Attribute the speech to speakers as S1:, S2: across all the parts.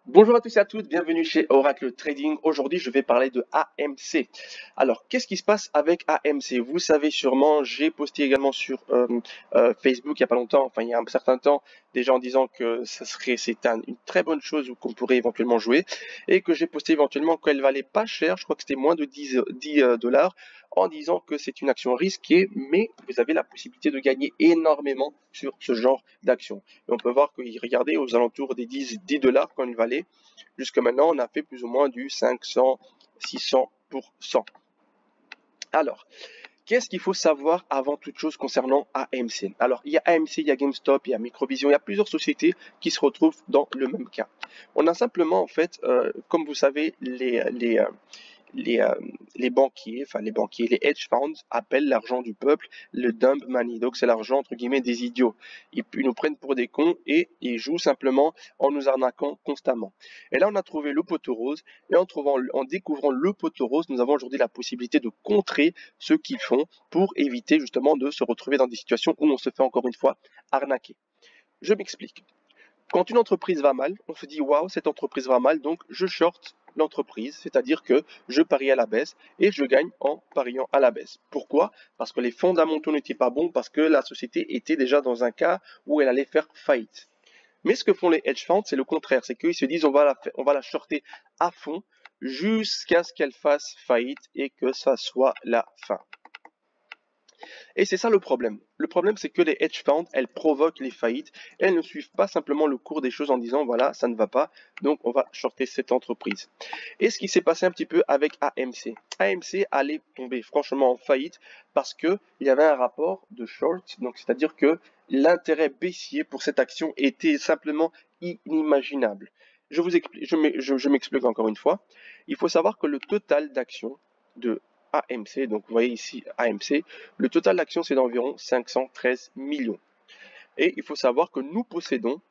S1: Bonjour à tous et à toutes, bienvenue chez Oracle Trading. Aujourd'hui, je vais parler de AMC. Alors, qu'est-ce qui se passe avec AMC? Vous savez sûrement, j'ai posté également sur Facebook il n'y a pas longtemps, enfin il y a un certain temps, déjà en disant que une très bonne chose ou qu'on pourrait éventuellement jouer, et que j'ai posté éventuellement qu'elle valait pas cher, je crois que c'était moins de 10 dollars, en disant que c'est une action risquée, mais vous avez la possibilité de gagner énormément sur ce genre d'action. Et on peut voir qu'il regardait aux alentours des 10 dollars quand il valait. Jusqu'à maintenant, on a fait plus ou moins du 500, 600%. Alors, qu'est-ce qu'il faut savoir avant toute chose concernant AMC? Alors, il y a AMC, il y a GameStop, il y a Microvision, il y a plusieurs sociétés qui se retrouvent dans le même cas. On a simplement, en fait, comme vous savez, les, euh, les hedge funds appellent l'argent du peuple le dumb money. Donc c'est l'argent entre guillemets des idiots. Ils nous prennent pour des cons et ils jouent simplement en nous arnaquant constamment. Et là on a trouvé le poteau rose et en découvrant le poteau rose, nous avons aujourd'hui la possibilité de contrer ce qu'ils font pour éviter justement de se retrouver dans des situations où on se fait encore une fois arnaquer. Je m'explique. Quand une entreprise va mal, on se dit waouh, cette entreprise va mal, donc je short l'entreprise, c'est-à-dire que je parie à la baisse et je gagne en pariant à la baisse. Pourquoi? Parce que les fondamentaux n'étaient pas bons, parce que la société était déjà dans un cas où elle allait faire faillite. Mais ce que font les hedge funds, c'est le contraire, c'est qu'ils se disent on va la shorter à fond jusqu'à ce qu'elle fasse faillite et que ça soit la fin. Et c'est ça le problème. Le problème, c'est que les hedge funds, elles provoquent les faillites. Et elles ne suivent pas simplement le cours des choses en disant, voilà, ça ne va pas, donc on va shorter cette entreprise. Et ce qui s'est passé un petit peu avec AMC. AMC allait tomber franchement en faillite parce qu'il y avait un rapport de short, donc c'est-à-dire que l'intérêt baissier pour cette action était simplement inimaginable. Je m'explique encore une fois. Il faut savoir que le total d'actions de AMC, donc vous voyez ici AMC, le total d'actions c'est d'environ 513 millions. Et il faut savoir que nous possédons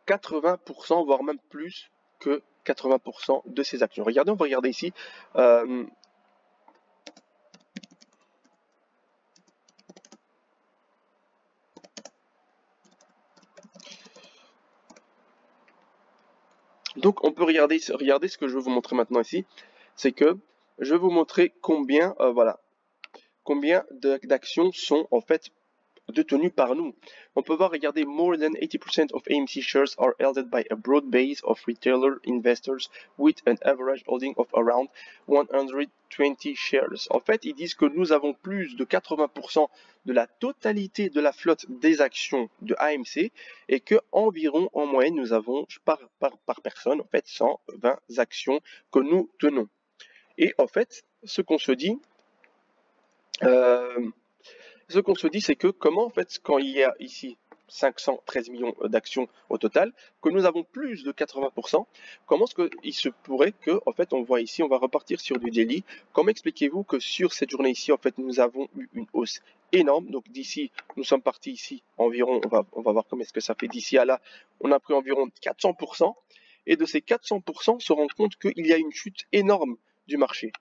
S1: 80%, voire même plus que 80% de ces actions. Regardez, on va regarder ici. Donc on peut regarder ce que je vais vous montrer maintenant ici. C'est que je vais vous montrer combien, combien d'actions sont en fait détenus par nous. On peut voir, regardez, more than 80% of AMC shares are held by a broad base of retailer investors with an average holding of around 120 shares. En fait, ils disent que nous avons plus de 80% de la totalité de la flotte des actions de AMC et que environ en moyenne nous avons par personne en fait 120 actions que nous tenons. Et en fait, ce qu'on se dit, c'est que comment, en fait, quand il y a ici 513 millions d'actions au total, que nous avons plus de 80%, comment est-ce qu'il se pourrait que, en fait, on voit ici, on va repartir sur du daily. Comment expliquez-vous que sur cette journée ici, en fait, nous avons eu une hausse énorme. Donc d'ici, nous sommes partis ici environ, on va voir comment est-ce que ça fait d'ici à là, on a pris environ 400%. Et de ces 400%, on se rend compte qu'il y a une chute énorme du marché.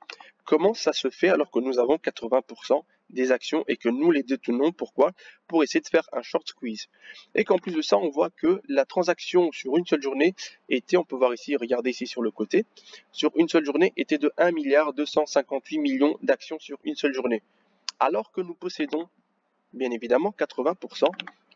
S1: Comment ça se fait alors que nous avons 80% des actions et que nous les détenons? Pourquoi? Pour essayer de faire un short squeeze. Et qu'en plus de ça, on voit que la transaction sur une seule journée était, on peut voir ici, regardez ici sur le côté, sur une seule journée était de 1 milliard 258 millions d'actions sur une seule journée. Alors que nous possédons, bien évidemment, 80%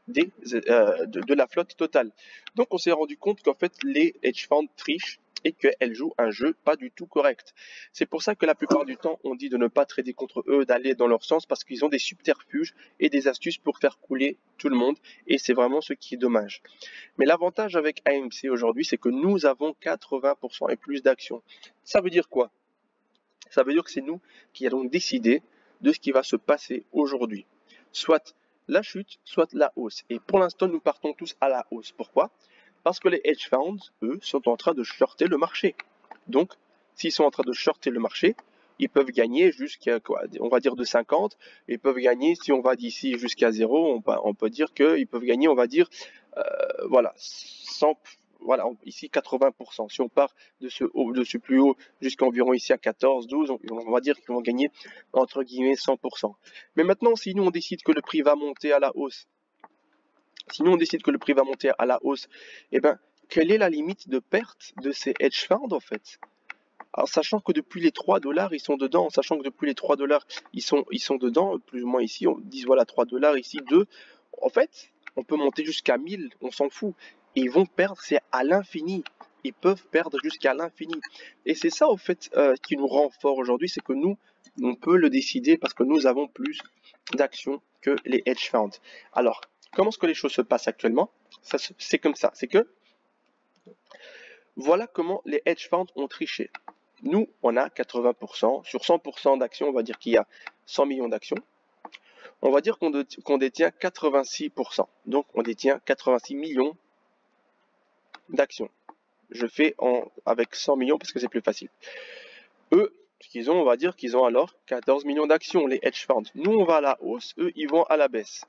S1: de la flotte totale. Donc on s'est rendu compte qu'en fait les hedge funds trichent et qu'elles jouent un jeu pas du tout correct. C'est pour ça que la plupart du temps on dit de ne pas trader contre eux, d'aller dans leur sens parce qu'ils ont des subterfuges et des astuces pour faire couler tout le monde et c'est vraiment ce qui est dommage. Mais l'avantage avec AMC aujourd'hui c'est que nous avons 80% et plus d'actions. Ça veut dire quoi? Ça veut dire que c'est nous qui allons décider de ce qui va se passer aujourd'hui. Soit la chute, soit la hausse. Et pour l'instant, nous partons tous à la hausse. Pourquoi? Parce que les hedge funds, eux, sont en train de shorter le marché. Donc, s'ils sont en train de shorter le marché, ils peuvent gagner jusqu'à quoi? On va dire de 50. Ils peuvent gagner, si on va d'ici jusqu'à 0, on peut dire qu'ils peuvent gagner, on va dire, voilà, 100, voilà, ici 80%. Si on part de ce plus haut jusqu'à environ ici à 14, 12, on va dire qu'ils vont gagner entre guillemets 100%. Mais maintenant, si nous on décide que le prix va monter à la hausse, eh ben, quelle est la limite de perte de ces hedge funds en fait? Alors, sachant que depuis les 3 dollars, ils sont dedans, sachant que depuis les 3 dollars, ils sont dedans, plus ou moins ici, on dit voilà 3 dollars, ici 2. En fait, on peut monter jusqu'à 1000, on s'en fout. Et ils vont perdre, c'est à l'infini. Ils peuvent perdre jusqu'à l'infini. Et c'est ça, au fait, qui nous rend fort aujourd'hui, c'est que nous, on peut le décider parce que nous avons plus d'actions que les hedge funds. Alors, comment est-ce que les choses se passent actuellement? C'est comme ça, c'est que voilà comment les hedge funds ont triché. Nous, on a 80%. Sur 100% d'actions, on va dire qu'il y a 100 millions d'actions. On va dire qu'on détient 86%. Donc, on détient 86 millions d'actions. Je fais avec 100 millions parce que c'est plus facile. Eux, ce qu'ils ont, on va dire qu'ils ont alors 14 millions d'actions, les hedge funds. Nous, on va à la hausse, eux, ils vont à la baisse.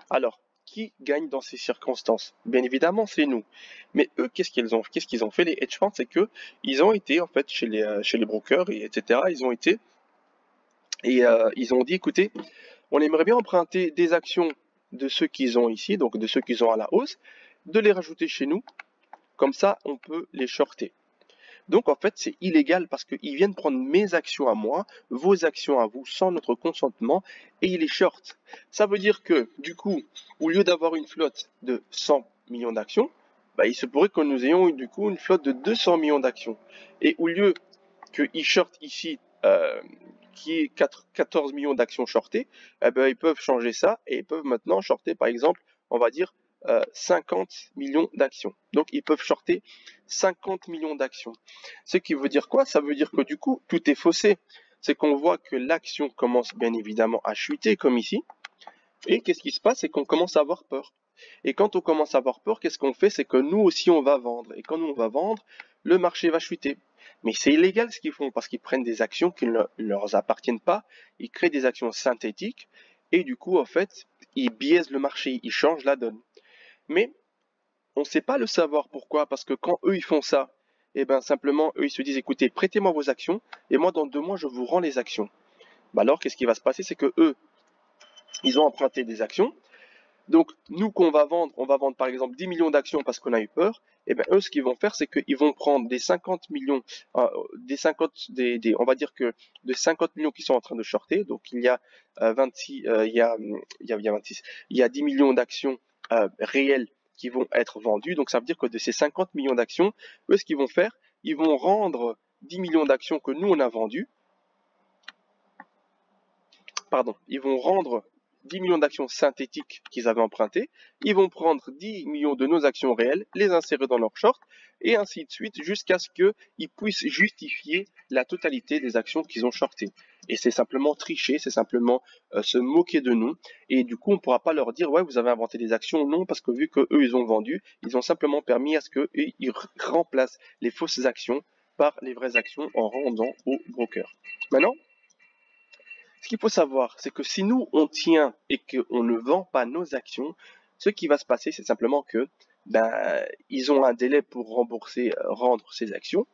S1: Alors, qui gagne dans ces circonstances? Bien évidemment, c'est nous. Mais eux, qu'est-ce qu'ils ont fait, les hedge funds? C'est que ils ont été, en fait, chez les brokers, etc. Ils ont été et ils ont dit, écoutez, on aimerait bien emprunter des actions de ceux qu'ils ont ici, donc de ceux qu'ils ont à la hausse, de les rajouter chez nous. Comme ça, on peut les shorter. Donc en fait, c'est illégal parce qu'ils viennent prendre mes actions à moi, vos actions à vous, sans notre consentement, et ils les shortent. Ça veut dire que, du coup, au lieu d'avoir une flotte de 100 millions d'actions, bah, il se pourrait que nous ayons du coup une flotte de 200 millions d'actions. Et au lieu qu'ils shortent ici, qui est 14 millions d'actions shortées, eh ben, ils peuvent changer ça et ils peuvent maintenant shorter, par exemple, on va dire 50 millions d'actions. Donc ils peuvent shorter 50 millions d'actions. Ce qui veut dire quoi? Ça veut dire que du coup, tout est faussé. C'est qu'on voit que l'action commence bien évidemment à chuter, comme ici. Et qu'est-ce qui se passe? C'est qu'on commence à avoir peur. Et quand on commence à avoir peur, qu'est-ce qu'on fait? C'est que nous aussi, on va vendre. Et quand nous, on va vendre, le marché va chuter. Mais c'est illégal ce qu'ils font, parce qu'ils prennent des actions qui ne leur appartiennent pas, ils créent des actions synthétiques, et du coup, en fait, ils biaisent le marché, ils changent la donne. Mais on ne sait pas le savoir. Pourquoi? Parce que quand eux, ils font ça, eh ben simplement, eux, ils se disent, écoutez, prêtez-moi vos actions, et moi, dans 2 mois, je vous rends les actions. Bah alors, qu'est-ce qui va se passer? C'est que eux, ils ont emprunté des actions. Donc, nous, qu'on va vendre, on va vendre par exemple 10 millions d'actions parce qu'on a eu peur. Et bien, eux, ce qu'ils vont faire, c'est qu'ils vont prendre des 50 millions, on va dire que de 50 millions qui sont en train de shorter. Donc, il y a 26, il y a 26, il y a 10 millions d'actions réelles qui vont être vendues. Donc, ça veut dire que de ces 50 millions d'actions, eux, ce qu'ils vont faire, ils vont rendre 10 millions d'actions que nous, on a vendues. Pardon, ils vont rendre 10 millions d'actions synthétiques qu'ils avaient empruntées, ils vont prendre 10 millions de nos actions réelles, les insérer dans leur short, et ainsi de suite, jusqu'à ce qu'ils puissent justifier la totalité des actions qu'ils ont shortées. Et c'est simplement tricher, c'est simplement se moquer de nous, et du coup, on ne pourra pas leur dire, ouais, vous avez inventé des actions, non, parce que vu qu'eux, ils ont vendu, ils ont simplement permis à ce qu'ils remplacent les fausses actions par les vraies actions en rendant aux brokers. Maintenant, ce qu'il faut savoir, c'est que si nous, on tient et qu'on ne vend pas nos actions, ce qui va se passer, c'est simplement que ils ont un délai pour rendre ces actions,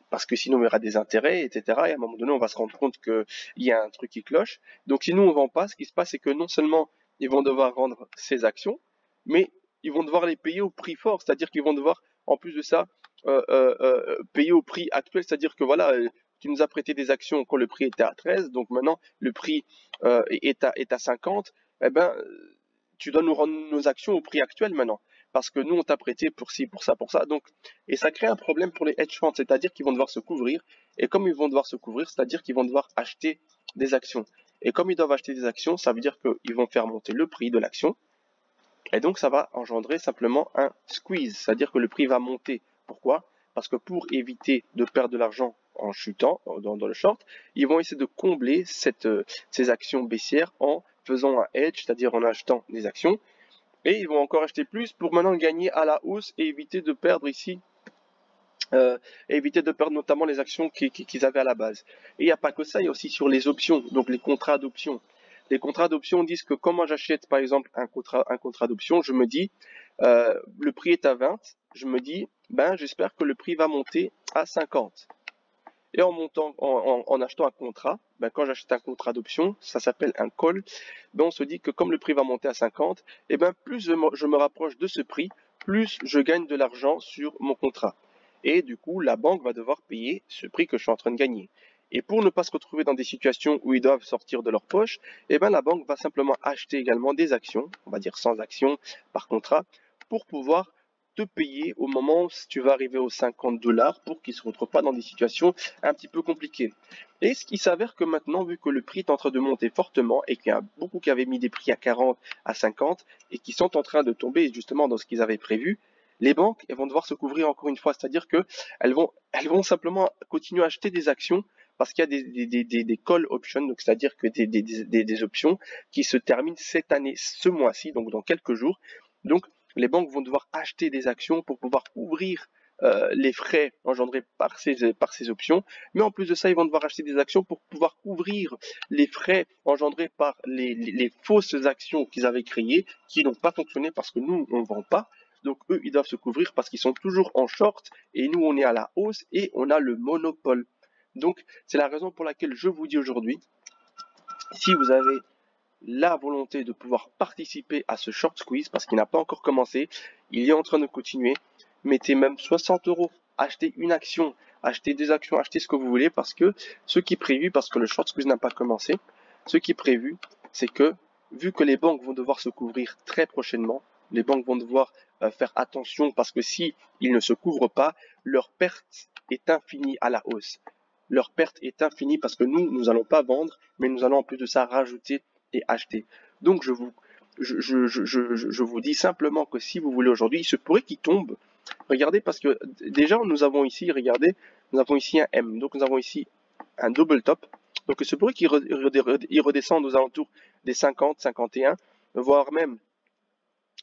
S1: parce que sinon il y aura des intérêts, etc. Et à un moment donné, on va se rendre compte qu'il y a un truc qui cloche. Donc si nous, on ne vend pas, ce qui se passe, c'est que non seulement ils vont devoir rendre ces actions, mais ils vont devoir les payer au prix fort, c'est-à-dire qu'ils vont devoir, en plus de ça, payer au prix actuel, c'est-à-dire que voilà, tu nous as prêté des actions quand le prix était à 13, donc maintenant le prix est à 50, eh ben, tu dois nous rendre nos actions au prix actuel maintenant. Parce que nous, on t'a prêté pour ci, pour ça, pour ça. Donc, et ça crée un problème pour les hedge funds, c'est-à-dire qu'ils vont devoir se couvrir. Et comme ils vont devoir se couvrir, c'est-à-dire qu'ils vont devoir acheter des actions. Et comme ils doivent acheter des actions, ça veut dire qu'ils vont faire monter le prix de l'action. Et donc, ça va engendrer simplement un squeeze, c'est-à-dire que le prix va monter. Pourquoi? Parce que pour éviter de perdre de l'argent en chutant dans le short, ils vont essayer de combler ces actions baissières en faisant un hedge, c'est-à-dire en achetant des actions. Et ils vont encore acheter plus pour maintenant gagner à la hausse et éviter de perdre ici, éviter de perdre notamment les actions qu'ils avaient à la base. Et il n'y a pas que ça, il y a aussi sur les options, donc les contrats d'options. Les contrats d'options disent que quand moi j'achète par exemple un contrat d'option, je me dis, le prix est à 20, je me dis, j'espère que le prix va monter à 50. Et en achetant un contrat, quand j'achète un contrat d'option, ça s'appelle un call, on se dit que comme le prix va monter à 50, plus je me rapproche de ce prix, plus je gagne de l'argent sur mon contrat. Et du coup, la banque va devoir payer ce prix que je suis en train de gagner. Et pour ne pas se retrouver dans des situations où ils doivent sortir de leur poche, eh ben, la banque va simplement acheter également des actions, on va dire 100 actions par contrat, pour pouvoir te payer au moment où tu vas arriver aux 50 dollars pour qu'ils ne se retrouvent pas dans des situations un petit peu compliquées. Et ce qui s'avère que maintenant, vu que le prix est en train de monter fortement et qu'il y a beaucoup qui avaient mis des prix à 40, à 50 et qui sont en train de tomber justement dans ce qu'ils avaient prévu, les banques elles vont devoir se couvrir encore une fois, c'est-à-dire qu'elles vont simplement continuer à acheter des actions parce qu'il y a des call options, donc c'est-à-dire que des options qui se terminent cette année, ce mois-ci, donc dans quelques jours. Donc les banques vont devoir acheter des actions pour pouvoir couvrir les frais engendrés par ces options, mais en plus de ça, ils vont devoir acheter des actions pour pouvoir couvrir les frais engendrés par les fausses actions qu'ils avaient créées, qui n'ont pas fonctionné parce que nous, on ne vend pas. Donc eux, ils doivent se couvrir parce qu'ils sont toujours en short et nous, on est à la hausse et on a le monopole. Donc c'est la raison pour laquelle je vous dis aujourd'hui, si vous avez la volonté de pouvoir participer à ce short squeeze, parce qu'il n'a pas encore commencé, il est en train de continuer, mettez même 60 euros, achetez une action, achetez des actions, achetez ce que vous voulez, parce que ce qui est prévu, parce que le short squeeze n'a pas commencé, ce qui est prévu, c'est que, vu que les banques vont devoir se couvrir très prochainement, les banques vont devoir faire attention, parce que si ils ne se couvrent pas, leur perte est infinie à la hausse. Leur perte est infinie parce que nous n'allons pas vendre, mais nous allons en plus de ça rajouter et acheter. Donc je vous dis simplement que si vous voulez aujourd'hui, il se pourrait qu'il tombe. Regardez, parce que déjà nous avons ici, regardez, nous avons ici un M, donc nous avons ici un double top. Donc il se pourrait qu'il redescende aux alentours des 50, 51, voire même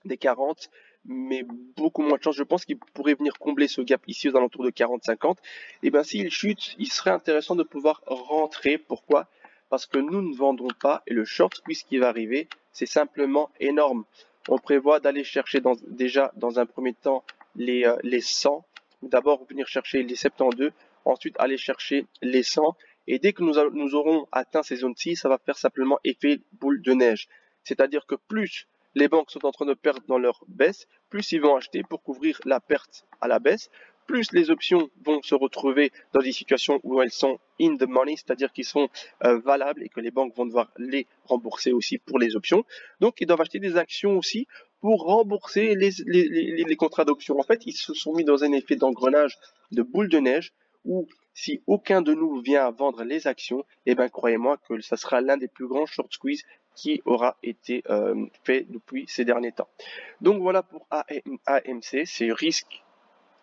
S1: des 40, mais beaucoup moins de chance. Je pense qu'il pourrait venir combler ce gap ici aux alentours de 40-50. Et bien s'il chute, il serait intéressant de pouvoir rentrer. Pourquoi? Parce que nous ne vendrons pas et le short squeeze qui va arriver, c'est simplement énorme. On prévoit d'aller chercher déjà dans un premier temps les 100. D'abord venir chercher les 72, ensuite aller chercher les 100. Et dès que nous aurons atteint ces zones-ci, ça va faire simplement effet boule de neige. C'est-à-dire que plus les banques sont en train de perdre dans leur baisse, plus ils vont acheter pour couvrir la perte à la baisse, plus les options vont se retrouver dans des situations où elles sont in the money, c'est-à-dire qu'ils sont valables et que les banques vont devoir les rembourser aussi pour les options. Donc ils doivent acheter des actions aussi pour rembourser les contrats d'options. En fait, ils se sont mis dans un effet d'engrenage de boule de neige où si aucun de nous vient à vendre les actions, eh ben croyez-moi que ça sera l'un des plus grands short squeeze qui aura été fait depuis ces derniers temps. Donc voilà pour AMC, c'est risque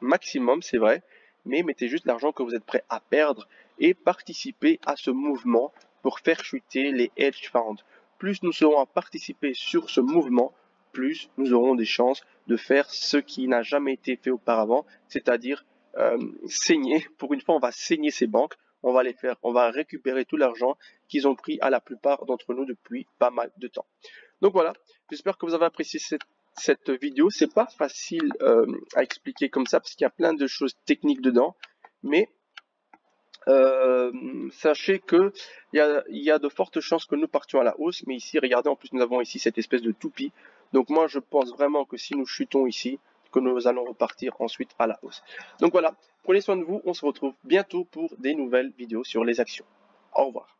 S1: maximum, c'est vrai, mais mettez juste l'argent que vous êtes prêt à perdre et participez à ce mouvement pour faire chuter les hedge funds. Plus nous serons à participer sur ce mouvement, plus nous aurons des chances de faire ce qui n'a jamais été fait auparavant, c'est-à-dire saigner. Pour une fois, on va saigner ces banques, on va les faire, on va récupérer tout l'argent qu'ils ont pris à la plupart d'entre nous depuis pas mal de temps. Donc voilà, j'espère que vous avez apprécié cette vidéo. C'est pas facile à expliquer comme ça parce qu'il y a plein de choses techniques dedans, mais sachez que il y a de fortes chances que nous partions à la hausse, mais ici, regardez, en plus nous avons ici cette espèce de toupie. Donc moi, je pense vraiment que si nous chutons ici, que nous allons repartir ensuite à la hausse. Donc voilà, prenez soin de vous, on se retrouve bientôt pour des nouvelles vidéos sur les actions. Au revoir.